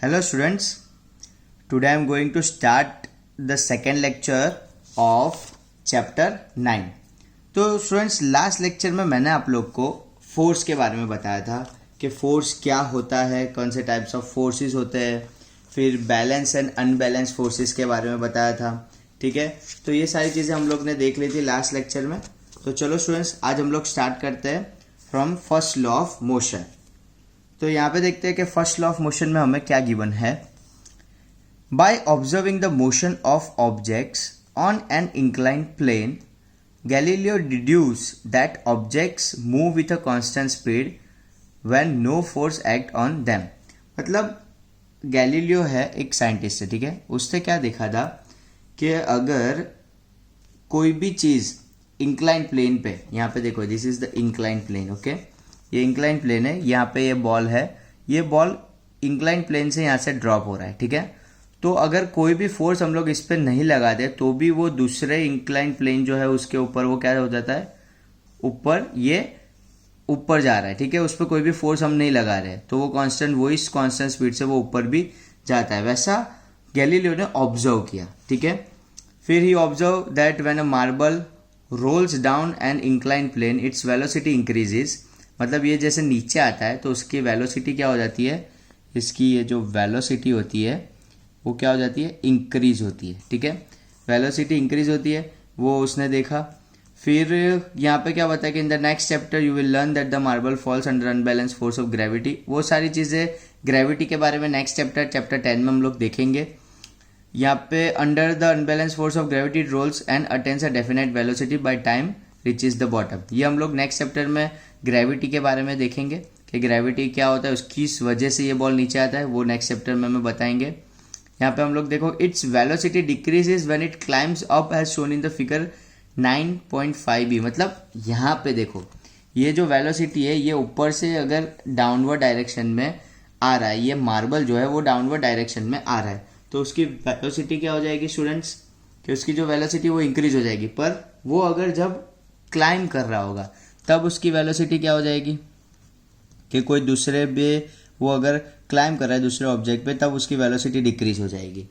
Hello students, today I am going to start the second lecture of chapter 9. तो students last lecture में मैंने आप लोग को फोर्स के बारे में बताया था कि फोर्स क्या होता है, कौन से टाइप्स ऑफ फोर्सेस होते हैं, फिर बैलेंस एंड अनबैलेंस फोर्सेस के बारे में बताया था. ठीक है, तो ये सारी चीज़ें हम लोग ने देख ली थी लास्ट लेक्चर में. तो चलो स्टूडेंट्स, आज हम लोग स्टार्ट करते हैं from first law of motion. तो यहाँ पे देखते हैं कि फर्स्ट लॉ ऑफ मोशन में हमें क्या गिवन है. By observing the motion of objects on an inclined plane, Galileo deduce that objects move with a constant speed when no force act on them. मतलब गैलीलियो है एक scientist है, ठीक है. उसने क्या देखा था कि अगर कोई भी चीज़ इंक्लाइंड प्लेन पे, यहाँ पे देखो this is the inclined plane, okay. ये इंक्लाइन प्लेन है, यहाँ पे ये बॉल है, ये बॉल इंक्लाइन प्लेन से यहाँ से ड्रॉप हो रहा है, ठीक है. तो अगर कोई भी फोर्स हम लोग इस पर नहीं लगा दे तो भी वो दूसरे इंक्लाइन प्लेन जो है उसके ऊपर वो क्या हो जाता है, ऊपर ये ऊपर जा रहा है, ठीक है. उस पर कोई भी फोर्स हम नहीं लगा रहे तो वो कांस्टेंट, वो इस कांस्टेंट स्पीड से वो ऊपर भी जाता है. वैसा गैलीलियो ने ऑब्जर्व किया, ठीक है. फिर he observe that when a marble rolls down an incline plane its velocity increases. मतलब ये जैसे नीचे आता है तो उसकी वेलोसिटी क्या हो जाती है, इसकी ये जो वेलोसिटी होती है वो क्या हो जाती है, इंक्रीज होती है, ठीक है. वेलोसिटी इंक्रीज होती है, वो उसने देखा. फिर यहाँ पे क्या बताया कि in the next chapter you will learn that the marble falls under unbalance force of gravity. वो सारी चीज़ें ग्रेविटी के बारे में नेक्स्ट चैप्टर 10 में हम लोग देखेंगे. यहाँ पे under the unbalance force of gravity it rolls and attains a definite velocity by time reaches the bottom. ये हम लोग नेक्स्ट चैप्टर में ग्रेविटी के बारे में देखेंगे कि ग्रेविटी क्या होता है, उसकी वजह से ये बॉल नीचे आता है, वो नेक्स्ट चैप्टर में हमें बताएंगे. यहाँ पे हम लोग देखो its velocity decreases when it climbs up as shown in the figure 9.5b. मतलब यहाँ पे देखो ये जो वेलोसिटी है ये ऊपर से अगर डाउनवर्ड डायरेक्शन में आ रहा है, ये मार्बल जो है वो डाउनवर्ड डायरेक्शन में आ रहा है, तो उसकी वेलोसिटी क्या हो जाएगी स्टूडेंट्स, कि उसकी जो वेलोसिटी वो इंक्रीज हो जाएगी. पर वो अगर जब क्लाइम कर रहा होगा तब उसकी वेलोसिटी क्या हो जाएगी, कि कोई दूसरे पे वो अगर क्लाइम कर रहा है दूसरे ऑब्जेक्ट पे तब उसकी वेलोसिटी डिक्रीज हो जाएगी,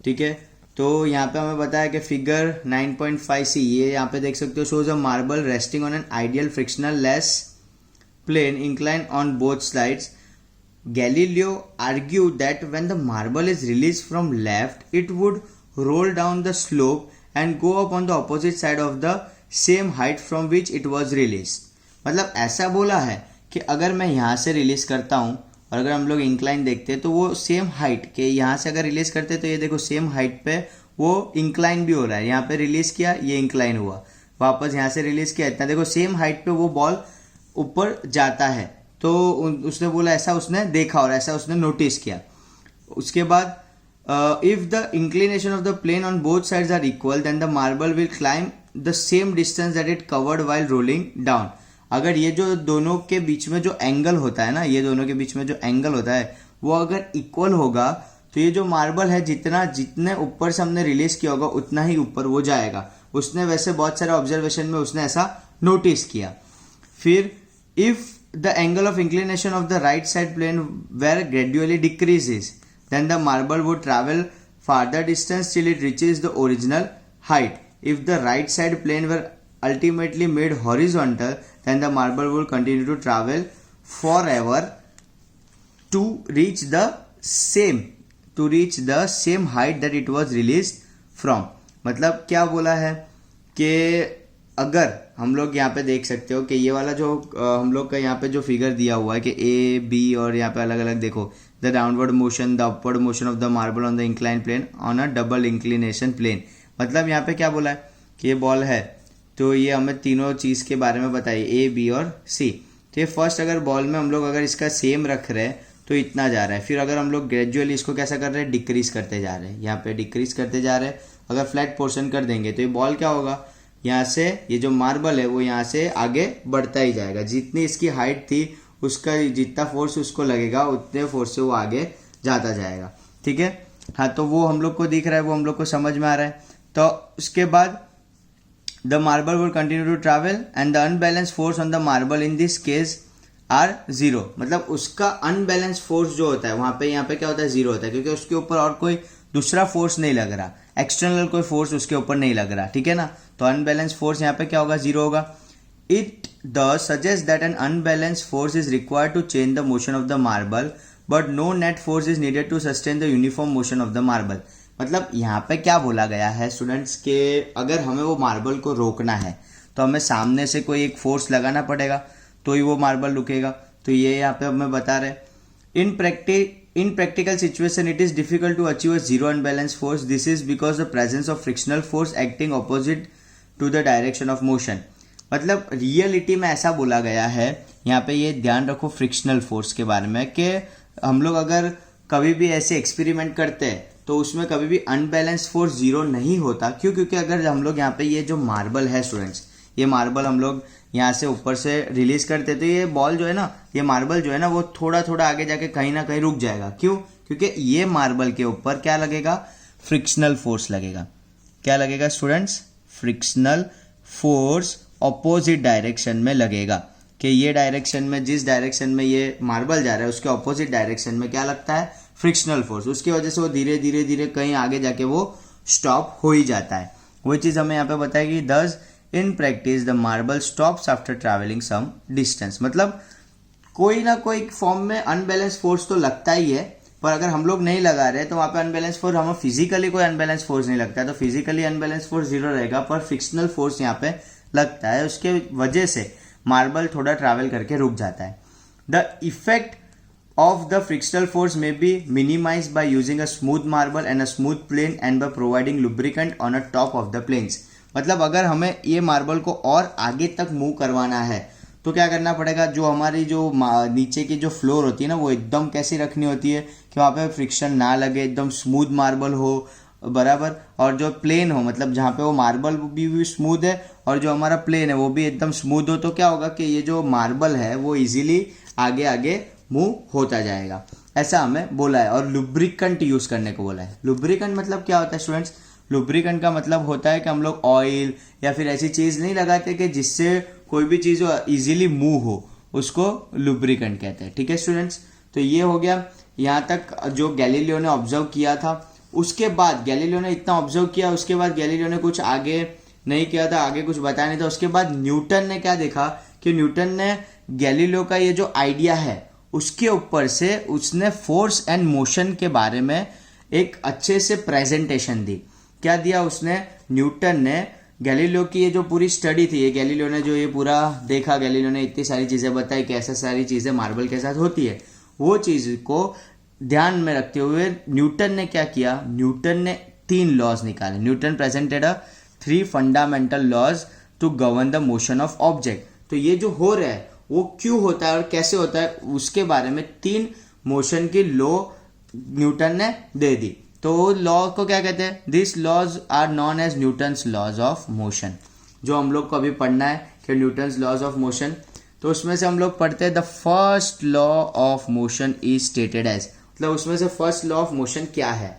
ठीक है. तो यहाँ पे हमें बताया कि फिगर 9.5c, ये यहाँ पे देख सकते हो, shows a marble resting on an ideal frictional less plane incline on both sides. Galileo argued that when the marble is released from left, it would roll down the slope and go up on the opposite side of the same height from which it was released. मतलब ऐसा बोला है कि अगर मैं यहाँ से release करता हूँ और अगर हम लोग इंक्लाइन देखते हैं तो वो सेम हाइट के, यहाँ से अगर रिलीज करते हैं तो ये देखो सेम हाइट पे वो इंक्लाइन भी हो रहा है. यहाँ पे रिलीज किया, ये इंक्लाइन हुआ, वापस यहाँ से रिलीज किया, इतना देखो सेम हाइट पे वो बॉल ऊपर जाता है. तो उसने बोला ऐसा उसने देखा और ऐसा उसने नोटिस किया. उसके बाद if the inclination of the plane on both sides are equal then the marble will climb the same distance that it covered while rolling down. अगर ये जो दोनों के बीच में जो एंगल होता है ना, ये दोनों के बीच में जो एंगल होता है वो अगर इक्वल होगा तो ये जो मार्बल है जितने ऊपर से हमने रिलीज किया होगा उतना ही ऊपर वो जाएगा. उसने वैसे बहुत सारे ऑब्जर्वेशन में उसने ऐसा नोटिस किया. फिर if the angle of inclination of the right side plane where gradually decreases, then the marble would travel farther distance till it reaches the original height. If the right side plane were ultimately made horizontal, then the marble would continue to travel forever to reach the same height that it was released from. मतलब क्या बोला है कि अगर हम लोग यहाँ पे देख सकते हो कि ये वाला जो हम लोग का यहाँ पे जो फिगर दिया हुआ है कि ए बी और यहाँ पे अलग अलग देखो, the downward motion, the upward motion of the marble on the incline plane on a double inclination plane. मतलब यहाँ पे क्या बोला है कि ये बॉल है तो ये हमें तीनों चीज़ के बारे में बताइए, ए बी और सी. तो ये फर्स्ट अगर बॉल में हम लोग अगर इसका सेम रख रहे हैं तो इतना जा रहा है. फिर अगर हम लोग ग्रेजुअली इसको कैसा कर रहे हैं, डिक्रीज करते जा रहे हैं, यहाँ पे डिक्रीज करते जा रहे हैं. अगर फ्लैट पोर्शन कर देंगे तो ये बॉल क्या होगा, यहाँ से ये जो मार्बल है वो यहाँ से आगे बढ़ता ही जाएगा. जितनी इसकी हाइट थी उसका जितना फोर्स उसको लगेगा उतने फोर्स से वो आगे जाता जाएगा, ठीक है. हाँ, तो वो हम लोग को दिख रहा है, वो हम लोग को समझ में आ रहा है. तो उसके बाद the marble would continue to travel and the unbalance force on the marble in this case are zero, मतलब उसका अनबैलेंस फोर्स जो होता है वहां पे, यहाँ पे क्या होता है, जीरो होता है, क्योंकि उसके ऊपर और कोई दूसरा फोर्स नहीं लग रहा, एक्सटर्नल कोई फोर्स उसके ऊपर नहीं लग रहा, ठीक है ना। तो अनबैलेंस फोर्स यहाँ पे क्या होगा, जीरो होगा। It the suggest that an unbalance force is required to change the motion of the marble but no net force is needed to sustain the uniform motion of the marble. मतलब यहाँ पे क्या बोला गया है students के, अगर हमें वो मार्बल को रोकना है तो हमें सामने से कोई एक फोर्स लगाना पड़ेगा तो ही वो मार्बल रुकेगा। तो ये यहाँ पे हमें बता रहे, in practical situation it is difficult to achieve a zero unbalance force, this is because the presence of frictional force acting opposite to the direction of motion. मतलब रियलिटी में ऐसा बोला गया है, यहाँ पे ये ध्यान रखो फ्रिक्शनल फोर्स के बारे में, कि हम लोग अगर कभी भी ऐसे एक्सपेरिमेंट करते हैं तो उसमें कभी भी अनबैलेंस फोर्स जीरो नहीं होता। क्यों? क्योंकि अगर हम लोग यहाँ पे ये जो मार्बल है स्टूडेंट्स, ये मार्बल हम लोग यहाँ से ऊपर से रिलीज करते तो ये बॉल जो है ना, ये मार्बल जो है ना, वो थोड़ा थोड़ा आगे जाके कहीं ना कहीं रुक जाएगा। क्यों? क्योंकि ये मार्बल के ऊपर क्या लगेगा, फ्रिक्शनल फोर्स लगेगा। क्या लगेगा students? Frictional force opposite direction में लगेगा, कि ये डायरेक्शन में, जिस डायरेक्शन में ये मार्बल जा रहा है उसके ऑपोजिट डायरेक्शन में क्या लगता है, फ्रिक्शनल फोर्स। उसकी वजह से वो धीरे धीरे धीरे कहीं आगे जाके वो स्टॉप हो ही जाता है। वही चीज हमें यहाँ पे बताएगी, thus in practice the marble stops after travelling some distance. मतलब कोई ना कोई फॉर्म में अनबैलेंस फोर्स तो लगता ही है, पर अगर हम लोग नहीं लगा रहे तो वहां पे अनबैलेंस फोर्स, हमें फिजिकली कोई अनबैलेंस फोर्स नहीं लगता है, तो फिजिकली अनबैलेंस फोर्स जीरो रहेगा, पर फ्रिक्शनल फोर्स यहाँ पे लगता है, उसके वजह से मार्बल थोड़ा ट्रैवल करके रुक जाता है। The effect of the frictional force may be minimized by using a smooth marble and a smooth plane and by providing lubricant on a top of the planes। मतलब अगर हमें ये मार्बल को और आगे तक मूव करवाना है तो क्या करना पड़ेगा, जो हमारी जो नीचे की जो फ्लोर होती है ना, वो एकदम कैसी रखनी होती है कि वहाँ पे फ्रिक्शन ना लगे, एकदम स्मूथ मार्बल हो बराबर, और जो प्लेन हो, मतलब जहाँ पे वो मार्बल भी स्मूथ है और जो हमारा प्लेन है वो भी एकदम स्मूथ हो। तो क्या होगा कि ये जो मार्बल है वो इजीली आगे आगे मूव होता जाएगा, ऐसा हमें बोला है। और लुब्रिकेंट यूज करने को बोला है। लुब्रिकेंट मतलब क्या होता है स्टूडेंट्स? लुब्रिकेंट का मतलब होता है कि हम लोग ऑयल या फिर ऐसी चीज नहीं लगाते कि जिससे कोई भी चीज इजीली मूव हो, उसको लुब्रिकेंट कहते हैं। ठीक है स्टूडेंट्स, तो ये हो गया यहाँ तक जो गैलीलियो ने ऑब्जर्व किया था। उसके बाद गैलीलियो ने इतना ऑब्जर्व किया, उसके बाद गैलीलियो ने कुछ आगे नहीं किया था, आगे कुछ बताया नहीं था। उसके बाद न्यूटन ने क्या देखा कि न्यूटन ने गैलीलियो का ये जो आइडिया है उसके ऊपर से उसने फोर्स एंड मोशन के बारे में एक अच्छे से प्रेजेंटेशन दी। क्या दिया उसने? न्यूटन ने गैलीलियो की ये जो पूरी स्टडी थी, ये गैलीलियो ने जो ये पूरा देखा, गैलीलियो ने इतनी सारी चीजें बताई कि ऐसा सारी चीजें मार्बल के साथ होती है, वो चीज को ध्यान में रखते हुए न्यूटन ने क्या किया, न्यूटन ने 3 लॉज निकाले। Newton presented 3 fundamental laws to govern the motion of object. तो ये जो हो रहा है वो क्यों होता है और कैसे होता है, उसके बारे में 3 मोशन की लॉ न्यूटन ने दे दी। तो लॉ को क्या कहते हैं? This laws are known as Newton's laws of motion. जो हम लोग को अभी पढ़ना है कि न्यूटन्स लॉज ऑफ मोशन, तो उसमें से हम लोग पढ़ते हैं the first law of motion is stated as, मतलब उसमें से फर्स्ट लॉ ऑफ मोशन क्या है।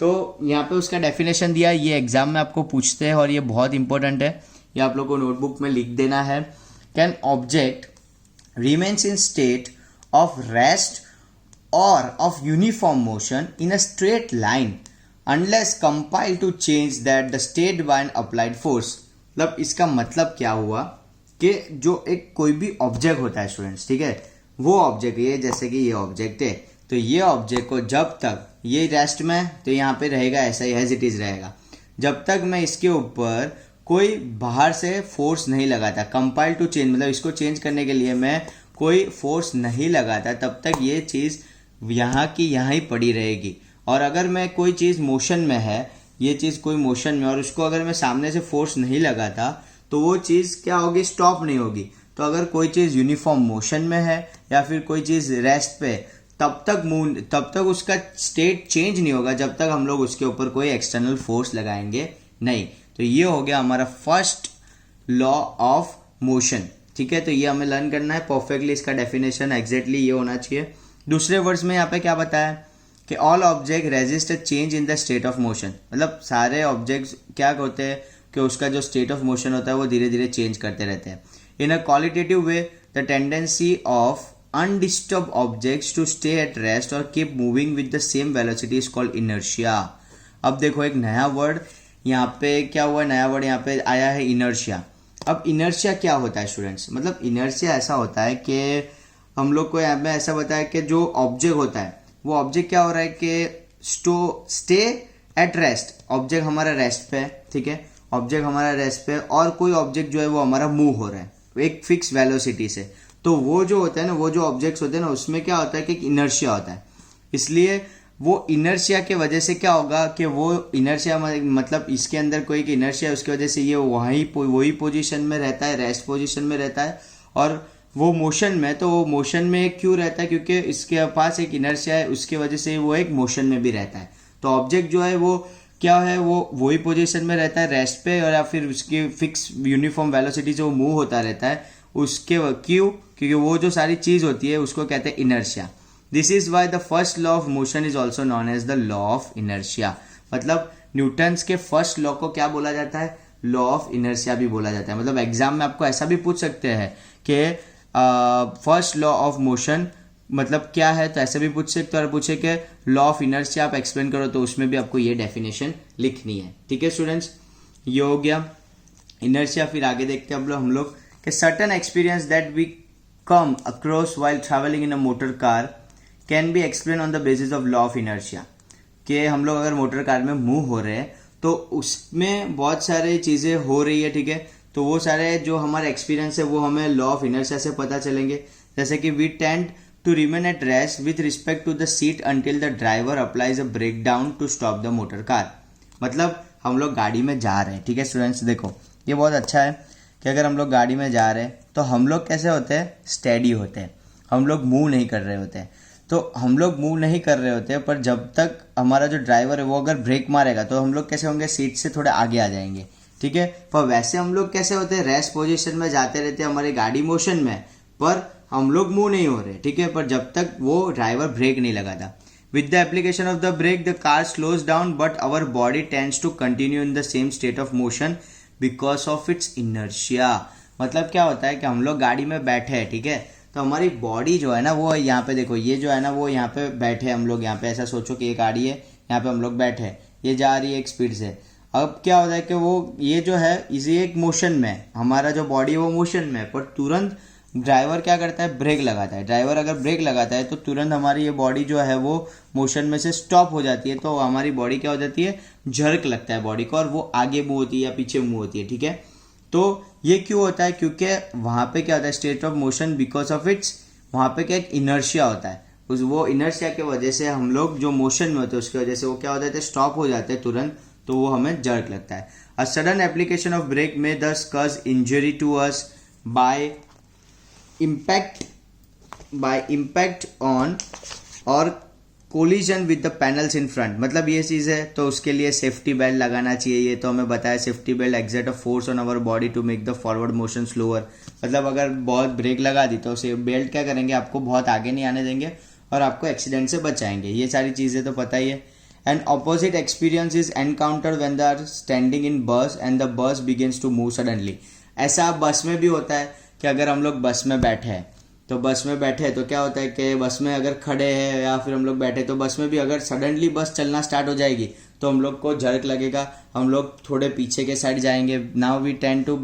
तो यहाँ पे उसका डेफिनेशन दिया, ये एग्जाम में आपको पूछते हैं और ये बहुत इंपॉर्टेंट है, ये आप लोग को नोटबुक में लिख देना है। Can object remains in state of rest or of uniform motion in a straight line unless compelled to change that the state by an applied force। मतलब इसका मतलब क्या हुआ कि जो एक कोई भी ऑब्जेक्ट होता है स्टूडेंट्स, ठीक है, वो ऑब्जेक्ट, ये जैसे कि ये ऑब्जेक्ट है, तो ये ऑब्जेक्ट को जब तक ये रेस्ट में, तो यहाँ पे रहेगा ऐसा ही एज इट इज रहेगा, जब तक मैं इसके ऊपर कोई बाहर से फोर्स नहीं लगाता, कंपाइल टू चेंज, मतलब इसको चेंज करने के लिए मैं कोई फोर्स नहीं लगाता, तब तक ये चीज यहाँ की यहाँ ही पड़ी रहेगी। और अगर मैं कोई चीज मोशन में है, ये चीज कोई मोशन में, और उसको अगर मैं सामने से फोर्स नहीं लगाता तो वो चीज क्या होगी, स्टॉप नहीं होगी। तो अगर कोई चीज यूनिफॉर्म मोशन में है या फिर कोई चीज रेस्ट पे, तब तक उसका स्टेट चेंज नहीं होगा जब तक हम लोग उसके ऊपर कोई एक्सटर्नल फोर्स लगाएंगे नहीं। तो ये हो गया हमारा फर्स्ट लॉ ऑफ मोशन। ठीक है, तो ये हमें लर्न करना है परफेक्टली, इसका डेफिनेशन एग्जैक्टली ये होना चाहिए। दूसरे वर्ड्स में यहाँ पे क्या बताया कि all object resist a change in the state of motion, मतलब सारे ऑब्जेक्ट्स क्या होते हैं कि उसका जो स्टेट ऑफ मोशन होता है वो धीरे धीरे चेंज करते रहते हैं। In a qualitative way the tendency of undisturbed objects to stay at rest or keep moving with the same velocity is called inertia. अब देखो एक नया वर्ड यहाँ पे क्या हुआ, नया वर्ड यहाँ पे आया है इनर्शिया. अब इनर्शिया क्या होता है स्टूडेंट्स? मतलब इनर्शिया ऐसा होता है कि हम लोग को यहाँ पे ऐसा बताया कि जो ऑब्जेक्ट होता है वो ऑब्जेक्ट क्या हो रहा है कि स्टे एट रेस्ट. ऑब्जेक्ट हमारा रेस्ट पे है, ठीक है, ऑब्जेक्ट हमारा रेस्ट पे और कोई ऑब्जेक्ट जो है वो हमारा मूव हो रहा है एक फिक्स वेलोसिटी से. तो वो जो होता है ना, वो जो ऑब्जेक्ट्स होते हैं ना, उसमें क्या होता है कि इनर्शिया होता है. इसलिए वो इनर्शिया के वजह से क्या होगा कि वो इनर्शिया मतलब इसके अंदर कोई एक इनर्शिया, उसकी वजह से ये वही पोजीशन में रहता है, रेस्ट पोजीशन में रहता है. और वो मोशन में, तो वो मोशन में क्यों रहता है? क्योंकि इसके पास एक इनर्शिया है, उसके वजह से वो एक मोशन में भी रहता है. तो ऑब्जेक्ट जो है वो क्या है, वो वही पोजीशन में रहता है रेस्ट पे, और या फिर उसकी फिक्स यूनिफॉर्म वेलोसिटी से वो मूव होता रहता है. उसके क्यों? क्योंकि वो जो सारी चीज होती है उसको कहते हैं inertia. This is why the first law of motion is also known as the law of inertia. मतलब न्यूटन्स के फर्स्ट लॉ को क्या बोला जाता है? लॉ ऑफ इनर्शिया भी बोला जाता है. मतलब एग्जाम में आपको ऐसा भी पूछ सकते हैं कि फर्स्ट लॉ ऑफ मोशन मतलब क्या है, तो ऐसे भी पूछ सकते हो. और पूछे कि लॉ ऑफ इनर्शिया आप एक्सप्लेन करो, तो उसमें भी आपको ये डेफिनेशन लिखनी है. ठीक है स्टूडेंट्स, ये हो गया इनर्शिया. फिर आगे देखते हैं हम लोग कि certain experience that we come across while traveling in a motor car can be explained on the basis of law of inertia. कि हम लोग अगर मोटर कार में मूव हो रहे हैं तो उसमें बहुत सारे चीज़ें हो रही है, ठीक है, तो वो सारे जो हमारे एक्सपीरियंस है वो हमें लॉ ऑफ इनर्शिया से पता चलेंगे. जैसे कि we tend to remain at rest with respect to the seat until the driver applies a brake down to stop the motor car. मतलब हम लोग गाड़ी में जा रहे हैं, ठीक है स्टूडेंट्स, देखो ये बहुत अच्छा है कि अगर हम लोग गाड़ी में जा रहे हैं तो हम लोग कैसे होते हैं? स्टेडी होते हैं, हम लोग मूव नहीं कर रहे होते हैं. तो हम लोग मूव नहीं कर रहे होते हैं, पर जब तक हमारा जो ड्राइवर है वो अगर ब्रेक मारेगा तो हम लोग कैसे होंगे? सीट से थोड़े आगे आ जाएंगे, ठीक है. पर वैसे हम लोग कैसे होते हैं? रेस्ट पोजीशन में जाते रहते हैं, हमारी गाड़ी मोशन में, पर हम लोग मूव नहीं हो रहे, ठीक है, पर जब तक वो ड्राइवर ब्रेक नहीं लगाता. With the application of the brake the car slows down but our body tends to continue in the same state of motion because of its inertia. मतलब क्या होता है कि हम लोग गाड़ी में बैठे हैं, ठीक है, तो हमारी बॉडी जो है ना वो यहाँ पे देखो, ये जो है ना वो यहाँ पे बैठे हम लोग, यहाँ पे ऐसा सोचो कि ये गाड़ी है, यहाँ पे हम लोग बैठे हैं, ये जा रही है एक स्पीड से. अब क्या होता है कि वो ये जो है इसी एक मोशन में, हमारा जो बॉडी है वो मोशन में, पर तुरंत ड्राइवर क्या करता है? ब्रेक लगाता है. ड्राइवर अगर ब्रेक लगाता है तो तुरंत हमारी ये बॉडी जो है वो मोशन में से स्टॉप हो जाती है. तो हमारी बॉडी क्या हो जाती है? झर्क लगता है बॉडी को, और वो आगे मूव होती है या पीछे मूव होती है, ठीक है. तो ये क्यों होता है? क्योंकि वहां पे क्या होता है? State of motion because of it's, वहां पे क्या एक इनर्शिया होता है. वो इनर्शिया की वजह से हम लोग जो मोशन में होते हैं उसकी वजह से वो क्या हो जाते हैं? स्टॉप हो जाते हैं तुरंत, तो वो हमें जर्क लगता है. A sudden application of brake में thus cause injury to us by impact on or collision with the panels in front. मतलब ये चीज़ है, तो उसके लिए सेफ्टी बेल्ट लगाना चाहिए. ये तो हमें बताया safety belt exert a force on our body to make the forward motion slower. मतलब अगर बहुत ब्रेक लगा दी तो उसे बेल्ट क्या करेंगे? आपको बहुत आगे नहीं आने देंगे और आपको एक्सीडेंट से बचाएंगे. ये सारी चीज़ें तो पता ही है. And opposite experience is encounter when they are standing in bus and the bus begins to move suddenly. ऐसा बस में भी होता है कि अगर हम लोग बस में बैठे हैं तो क्या होता है कि बस में अगर खड़े हैं या फिर हम लोग बैठे, तो बस में भी अगर सडनली बस चलना स्टार्ट हो जाएगी तो हम लोग को झटक लगेगा, हम लोग थोड़े पीछे के साइड जाएंगे. Now we tend to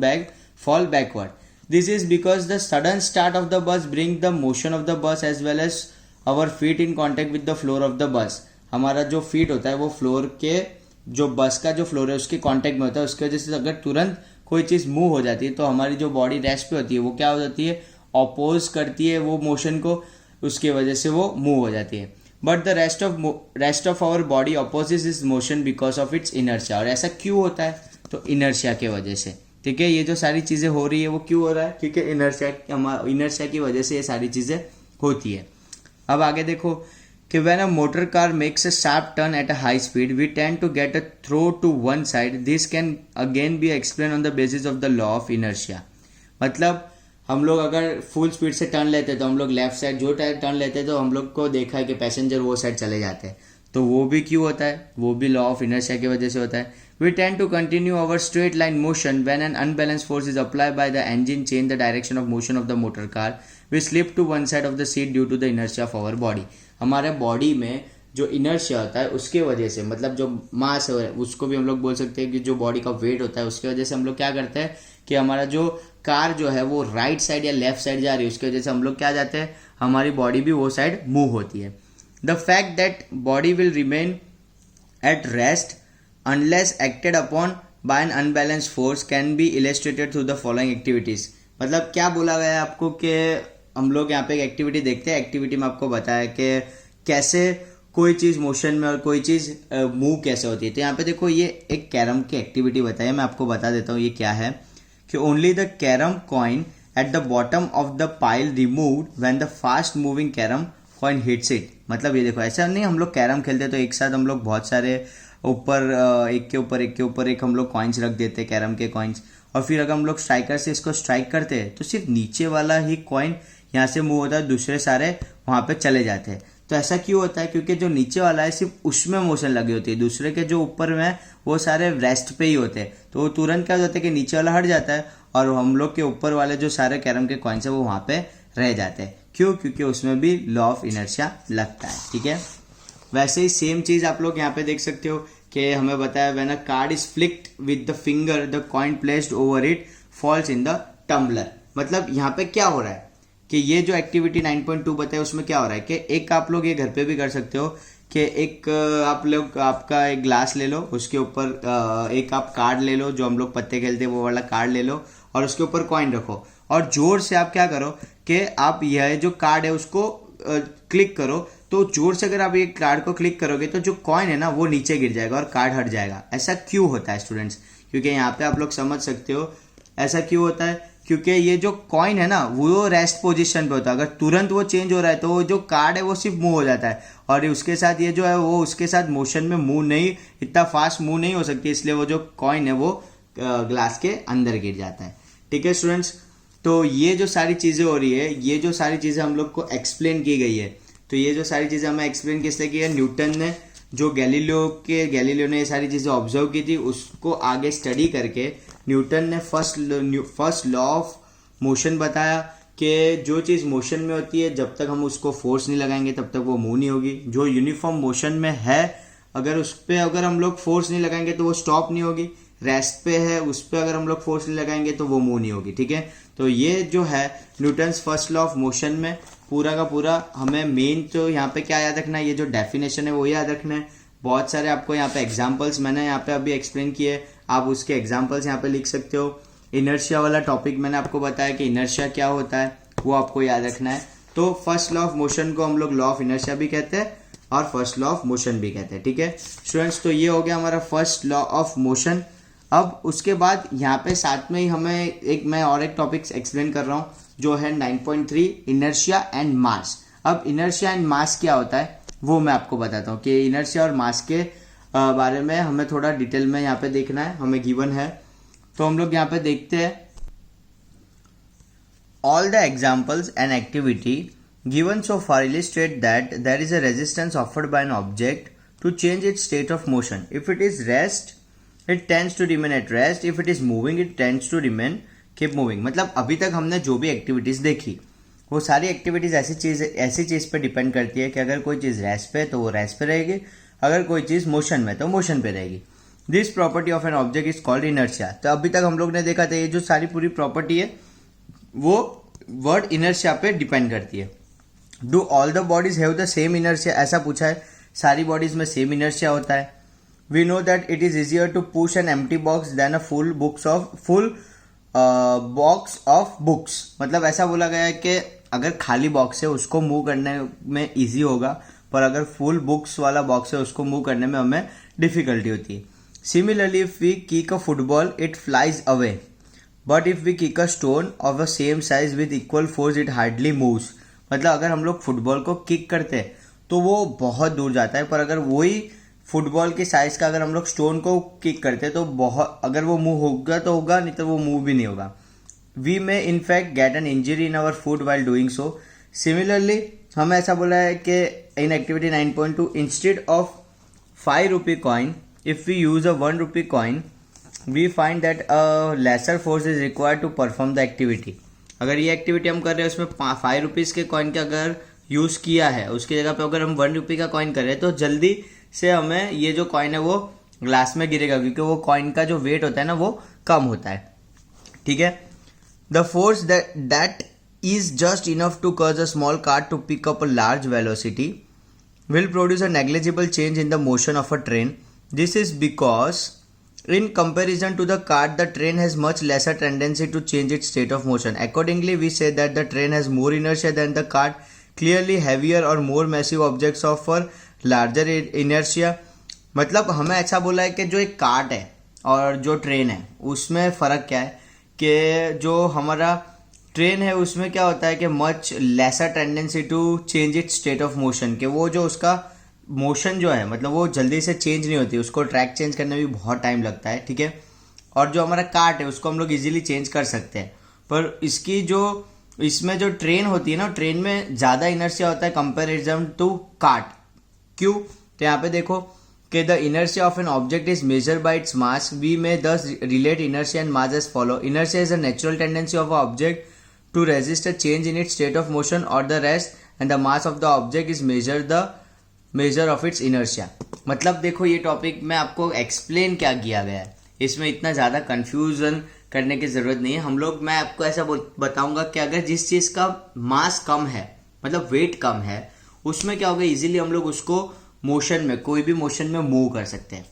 fall backward. This is because the sudden start of the bus bring the motion of the bus as well as our feet in contact with the floor of the bus. हमारा जो feet होता है वो floor के, जो बस का जो फ्लोर है उसके कॉन्टेक्ट में होता है. उसकी वजह से अगर तुरंत कोई चीज़ मूव हो जाती है तो हमारी जो बॉडी रेस्ट पे होती है वो क्या हो जाती है? अपोज करती है वो मोशन को, उसके वजह से वो मूव हो जाती है. But the rest of our body opposes is motion because of its inertia. और ऐसा क्यों होता है? तो इनर्शिया के वजह से, ठीक है. ये जो सारी चीज़ें हो रही है वो क्यों हो रहा है? क्योंकि इनर्शिया की वजह से ये सारी चीज़ें होती है. अब आगे देखो कि when a motor car makes a sharp turn at a high speed, we tend to get a throw to one side. This can again be explained on the basis of the law of inertia. मतलब हम लोग अगर full speed से turn लेते हैं तो हम लोग लेफ्ट साइड जो टर्न लेते हैं तो हम लोग को देखा है कि पैसेंजर वो साइड चले जाते हैं. तो वो भी क्यों होता है, वो भी लॉ ऑफ इनर्शिया की वजह से होता है. We tend to continue our straight line motion when an unbalanced force is applied by the engine change the direction of motion of the motor car. We slip to one side of the seat due to the inertia of our body. हमारे body में जो inertia होता है उसके वजह से, मतलब जो मास है उसको भी हम लोग बोल सकते हैं कि जो बॉडी का वेट होता है उसकी वजह से हम लोग क्या करते हैं कि हमारा जो कार जो है वो राइट साइड या लेफ्ट साइड जा रही है, उसकी वजह से हम लोग क्या जाते हैं, हमारी बॉडी भी वो साइड मूव होती है. The fact that body will remain at rest unless acted upon by an unbalanced force can be illustrated through the following activities. मतलब क्या बोला गया है आपको कि हम लोग यहाँ पे एक एक्टिविटी देखते हैं. एक्टिविटी में आपको बताया कि कैसे कोई चीज़ मोशन में और कोई चीज़ मूव कैसे होती है. तो यहाँ पे देखो ये एक कैरम की एक्टिविटी बताई है, मैं आपको बता देता हूँ ये क्या है. कि only the carrom coin at the bottom of the pile removed when the fast moving carrom coin hits it. मतलब ये देखो ऐसा नहीं हम लोग कैरम खेलते तो एक साथ हम लोग बहुत सारे ऊपर एक के ऊपर एक हम लोग कॉइन्स रख देते हैं, कैरम के कॉइन्स, और फिर अगर हम लोग स्ट्राइकर से इसको स्ट्राइक करते हैं तो सिर्फ नीचे वाला ही कॉइन यहाँ से मूव होता है, दूसरे सारे वहाँ पे चले जाते हैं. तो ऐसा क्यों होता है, क्योंकि जो नीचे वाला है सिर्फ उसमें मोशन लगी होती है, दूसरे के जो ऊपर में वो सारे रेस्ट पे ही होते हैं. तो वो तुरंत क्या होता है कि नीचे वाला हट जाता है और हम लोग के ऊपर वाले जो सारे कैरम के कॉइन्स है वो वहाँ पे रह जाते हैं. क्यों, क्योंकि उसमें भी लॉ ऑफ इनर्शिया लगता है. ठीक है, वैसे ही सेम चीज आप लोग यहाँ पे देख सकते हो कि हमें बताया when a card is flicked with the finger the coin placed over it falls in the tumbler. मतलब यहाँ पे क्या हो रहा है कि ये जो एक्टिविटी 9.2 बताया उसमें क्या हो रहा है कि एक आप लोग ये घर पे भी कर सकते हो कि एक आप लोग आपका एक ग्लास ले लो, उसके ऊपर एक आप कार्ड ले लो, जो हम लोग पत्ते खेलते हैं वो वाला कार्ड ले लो और उसके ऊपर कॉइन रखो और जोर से आप क्या करो कि आप यह जो कार्ड है उसको क्लिक करो. तो जोर से अगर आप ये कार्ड को क्लिक करोगे तो जो कॉइन है ना वो नीचे गिर जाएगा और कार्ड हट जाएगा. ऐसा क्यों होता है स्टूडेंट्स, क्योंकि यहाँ पे आप लोग समझ सकते हो ऐसा क्यों होता है, क्योंकि ये जो कॉइन है ना वो रेस्ट पोजीशन पे होता है. अगर तुरंत वो चेंज हो रहा है तो वो जो कार्ड है वो सिर्फ मूव हो जाता है और उसके साथ ये जो है वो उसके साथ मोशन में मूव नहीं, इतना फास्ट मूव नहीं हो सकती, इसलिए वो जो कॉइन है वो ग्लास के अंदर गिर जाता है. ठीक है स्टूडेंट्स, तो ये जो सारी चीज़ें हो रही है, ये जो सारी चीज़ें हम लोग को एक्सप्लेन की गई है, तो ये जो सारी चीज़ें हमें एक्सप्लेन किस लिए की है, न्यूटन ने जो गैलीलियो ने ये सारी चीज़ें ऑब्जर्व की थी उसको आगे स्टडी करके न्यूटन ने फर्स्ट लॉ ऑफ मोशन बताया कि जो चीज़ मोशन में होती है जब तक हम उसको फोर्स नहीं लगाएंगे तब तक वो मूव नहीं होगी. जो यूनिफॉर्म मोशन में है अगर उस पर अगर हम लोग फोर्स नहीं लगाएंगे तो वो स्टॉप नहीं होगी. रेस्ट पे है उस पर अगर हम लोग फोर्स नहीं लगाएंगे तो वो मूव नहीं होगी. ठीक है, तो ये जो है Newton's first law of motion में पूरा का पूरा हमें मेन तो यहाँ पे क्या याद रखना है, ये जो डेफिनेशन है वो याद रखना है. बहुत सारे आपको यहाँ पे एग्जांपल्स मैंने यहाँ पे अभी एक्सप्लेन किए, आप उसके एग्जांपल्स यहाँ पे लिख सकते हो. इनर्शिया वाला टॉपिक मैंने आपको बताया कि इनर्शिया क्या होता है वो आपको याद रखना है. तो फर्स्ट लॉ ऑफ मोशन को हम लोग लॉ ऑफ इनर्शिया भी कहते हैं और फर्स्ट लॉ ऑफ मोशन भी कहते हैं. ठीक है स्टूडेंट्स, तो ये हो गया हमारा फर्स्ट लॉ ऑफ मोशन. अब उसके बाद यहाँ पे साथ में ही हमें मैं और एक टॉपिक एक्सप्लेन कर रहा हूँ जो है 9.3 इनर्शिया एंड मास. अब इनर्शिया एंड मास क्या होता है वो मैं आपको बताता हूँ कि इनर्शिया और मास के बारे में हमें थोड़ा डिटेल में यहाँ पे देखना है, हमें गिवन है. तो हम लोग यहाँ पे देखते हैं all the examples and activity given so far illustrate that there is a resistance offered by an object to change its state of motion. If it is rest, it tends to remain at rest. If it is moving, it tends to remain keep moving. मतलब अभी तक हमने जो भी activities देखी वो सारी activities ऐसी चीज पे डिपेंड करती है कि अगर कोई चीज रेस्ट पे तो वो रेस्ट पे रहेगी, अगर कोई चीज मोशन में तो मोशन पे रहेगी. This property of an object is called inertia. तो अभी तक हम लोग ने देखा था ये जो सारी पूरी प्रॉपर्टी है वो वर्ड इनर्शिया पे डिपेंड करती है. Do all the bodies have the same inertia, ऐसा पूछा है. सारी बॉडीज में सेम इनर्शिया होता है. We know that it is easier to push an empty box than a full box of books. मतलब ऐसा बोला गया है कि अगर खाली बॉक्स है उसको मूव करने में इजी होगा, पर अगर फुल बुक्स वाला बॉक्स है उसको मूव करने में हमें डिफिकल्टी होती है. Similarly if we kick a football it flies away, but if we kick a stone of the same size with equal force it hardly moves. मतलब अगर हम लोग फुटबॉल को किक करते हैं तो वो बहुत दूर जाता है, पर अगर वही फुटबॉल के साइज का अगर हम लोग स्टोन को किक करते तो बहुत अगर वो मूव होगा तो होगा, नहीं तो वो मूव भी नहीं होगा. We may in fact get an injury in our foot while doing so. Similarly हमें ऐसा बोला है कि in activity 9.2 instead of 5 rupee coin, if we use a 1 rupee coin, we find that a lesser force is required to perform the activity. अगर ये activity हम कर रहे हैं उसमें 5 रुपीज़ के कॉइन का अगर यूज़ किया है, उसकी जगह पे अगर हम 1 रुपी का कॉइन कर रहे हैं तो जल्दी से हमें ये जो कॉइन है वो ग्लास में गिरेगा, क्योंकि वो कॉइन का जो वेट होता है ना वो कम होता है. ठीक है. The force that is just enough to cause a small cart to pick up a large velocity will produce a negligible change in the motion of a train. This is because in comparison to the cart, the train has much lesser tendency to change its state of motion. Accordingly, we say that the train has more inertia than the cart. Clearly heavier or more massive objects offer larger inertia. मतलब हमें ऐसा बोला है कि जो एक cart है और जो ट्रेन है उसमें फ़र्क क्या है कि जो हमारा ट्रेन है उसमें क्या होता है कि much lesser tendency to change it state of motion, कि वो जो उसका मोशन जो है मतलब वो जल्दी से चेंज नहीं होती, उसको ट्रैक चेंज करने में भी बहुत टाइम लगता है. ठीक है. और जो हमारा कार्ट है उसको हम लोग इजीली चेंज कर सकते हैं, पर इसकी जो इसमें जो ट्रेन होती है ना, ट्रेन में ज़्यादा इनर्शिया होता है कंपेरिजन टू कार्ट. क्यों? तो यहाँ पे देखो कि the inertia of an object is measured by its mass. We may thus relate inertia and mass as follow. Inertia is a natural tendency of a object to resist a change in its state of motion or the rest, and the mass of the object is measure of its inertia. मतलब देखो ये topic में आपको explain क्या किया गया है, इसमें इतना ज़्यादा कंफ्यूजन करने की ज़रूरत नहीं है. हम लोग मैं आपको ऐसा बताऊंगा कि अगर जिस चीज़ का मास कम है मतलब वेट कम है उसमें क्या होगा, इजीली हम लोग उसको मोशन में कोई भी मोशन में मूव कर सकते हैं.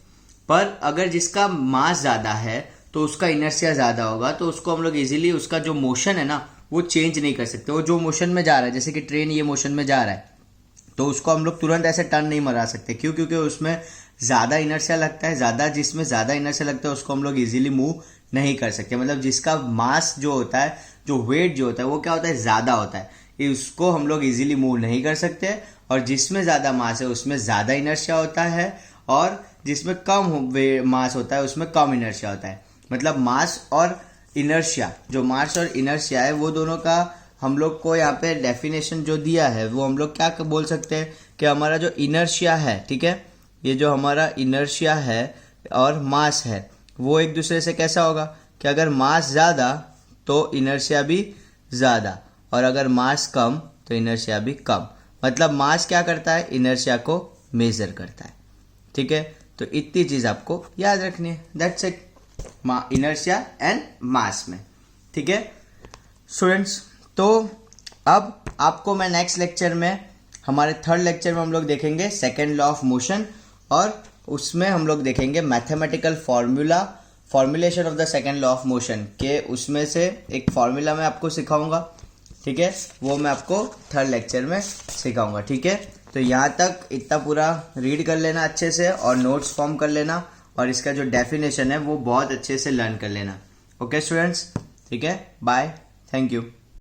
पर अगर जिसका मास ज़्यादा है तो उसका इनर्शिया ज़्यादा होगा, तो उसको हम लोग इजीली उसका जो मोशन है ना वो चेंज नहीं कर सकते. वो जो मोशन में जा रहा है, जैसे कि ट्रेन ये मोशन में जा रहा है, तो उसको हम लोग तुरंत ऐसे टर्न नहीं मरा सकते. क्यों? क्योंकि उसमें ज़्यादा इनर्शिया लगता है. जिसमें ज़्यादा इनर्शिया लगता है उसको हम लोग इजीली मूव नहीं कर सकते. मतलब जिसका मास जो होता है, जो वेट जो होता है वो क्या होता है, ज़्यादा होता है, उसको हम लोग इजीली मूव नहीं कर सकते. और जिसमें ज़्यादा मास है उसमें ज़्यादा इनर्शिया होता है, और जिसमें कम मास होता है उसमें कम इनर्शिया होता है. मतलब मास और इनर्शिया, जो मास और इनर्शिया है वो दोनों का हम लोग को यहाँ पे डेफिनेशन जो दिया है वो हम लोग क्या बोल सकते हैं कि हमारा जो इनर्शिया है, ठीक है, ये जो हमारा इनर्शिया है और मास है वो एक दूसरे से कैसा होगा कि अगर मास ज़्यादा तो इनर्शिया भी ज़्यादा, और अगर मास कम तो इनर्शिया भी कम. मतलब मास क्या करता है, इनर्शिया को मेजर करता है. ठीक है. तो इतनी चीज़ आपको याद रखनी है. That's it. इनर्शिया एंड मास में. ठीक है स्टूडेंट्स. तो अब आपको मैं नेक्स्ट लेक्चर में, हमारे थर्ड लेक्चर में हम लोग देखेंगे सेकेंड लॉ ऑफ मोशन, और उसमें हम लोग देखेंगे mathematical formulation of the second law of motion के उसमें से एक फॉर्मूला मैं आपको सिखाऊंगा. ठीक है. वो मैं आपको थर्ड लेक्चर में सिखाऊंगा. ठीक है. तो यहाँ तक इतना पूरा रीड कर लेना अच्छे से और नोट्स फॉर्म कर लेना, और इसका जो डेफिनेशन है वो बहुत अच्छे से लर्न कर लेना. Okay students. ठीक है. बाय. Thank you.